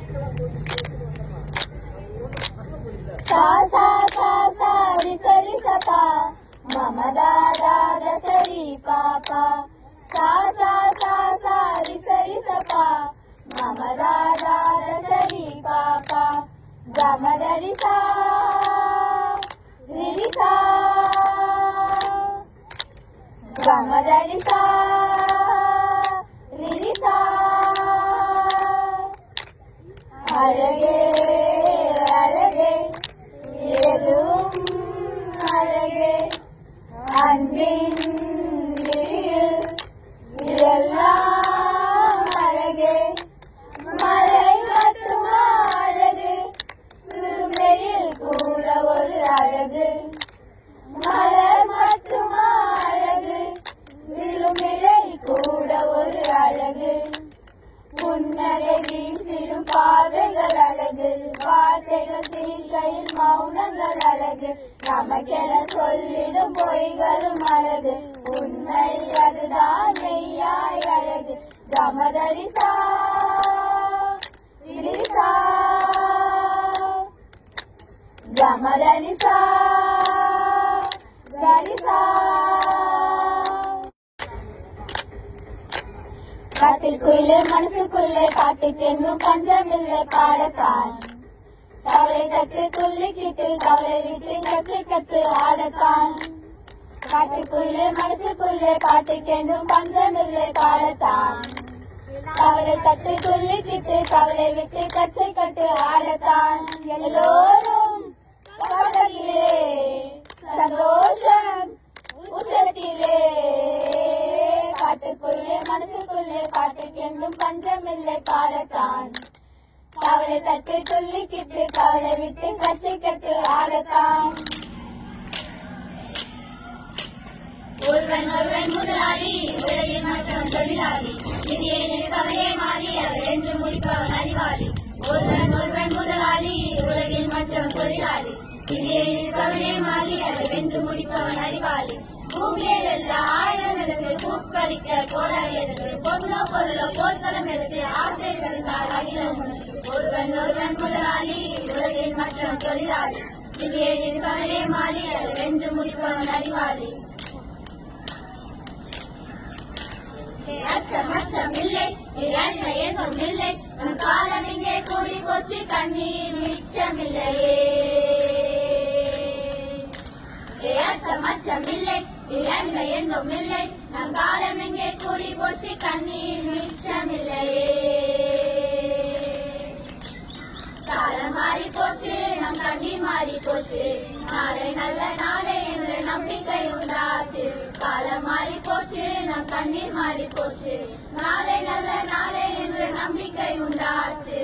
सा सा सा सा रि सरि सपा मम दादा दसरि पापा सा सा सा सा रि सरि सपा मम दादा दसरि पापा गमदरि सा रि सा गमदरि सा रि सा அழகே அழகே எதுவும் அழகே அன்பின் விழியில் எல்லாம் அழகே மழை மட்டுமா அழகு சுமையில் கூட ஒரு அழகு மலர் மட்டுமா அழகு விழுமிலை கூட ஒரு அழகு புன்னகை வீசிடும் பார்வைகள் அழகு வார்த்தைகள் தீர்க்கையில் மௌனங்கள் அழகு நமக்கென சொல்லிடும் பொய்களும் அழகு உண்மை அதுதான் மெய்யாய் அழகு கமதரிசா இடிசா கமதரிசா கரிசா காட்டுக்குள்ளே மனசுக்குள்ளே பாட்டுக்கென்னும் பஞ்சமில்லை பாடத்தான் கவலை கட்டு துள்ளிக்கிட்டு கவலை விட்டு கற்று கற்று ஆடத்தான் காட்டுக்குள்ளே மனசுக்குள்ளே பாட்டுக்கென்னும் பஞ்சமில்லை பாடத்தான் கவலை கட்டு துள்ளிக்கிட்டு கவலை விட்டு கற்று கட்டு ஆடத்தான் எல்லோரும் பக்கத்திலே சந்தோஷம் உச்சத்திலே காட்டுக்குள்ளே மனசுக்குள்ளே பாட்டுக்கென்றும் பஞ்சமில்லை பாடத்தான் கவலை தட்டு துள்ளிக்கிட்டு கவலை விட்டு கட்சி கட்டு ஆடத்தான் ஒருவன் ஒருவன் முதலாளி உலகில் மற்றும் தொழிலாளி நிதியை நினைப்பவனே மாறி அவர் என்று முடிப்பவன் அறிவாளி ஒருவன் ஒருவன் முதலாளி உலகில் மற்றும் தொழிலாளி நிதியை நினைப்பவனே மாறி அவர் என்று முடிப்பவன் அறிவாளி பூமியில் உள்ள ஆயிரம் எழுது பூப்பறிக்க போராடியது பொண்ணோ பொருளோ போர்க்களம் எழுது ஆசை பெருந்தால் அகிலம் ஒருவன் ஒருவன் முதலாளி உலகில் மற்றும் தொழிலாளி நிதியை நினைப்பவனே மாறி அதை வென்று முடிப்பவன் அறிவாளி அச்சம் அச்சம் இல்லை இழந்த எங்கும் இல்லை நம் காலம் இங்கே கூடி போச்சு கண்ணீர் மிச்சமில்லையே அச்சம் அச்சம் இல்லை இழந்த எங்கும் இல்லை நம் காலம் இங்கே கூடி போச்சு கண்ணீர் மிச்சமில்லையே காலம் மாறி போச்சு நம் கண்ணீர் மாறி போச்சு நாளை நல்ல நாளை என்று நம்பிக்கை உண்டாச்சு காலம் மாறி போச்சு நம் கண்ணீர் மாறி போச்சு நாளை நல்ல நாளை என்று நம்பிக்கை உண்டாச்சு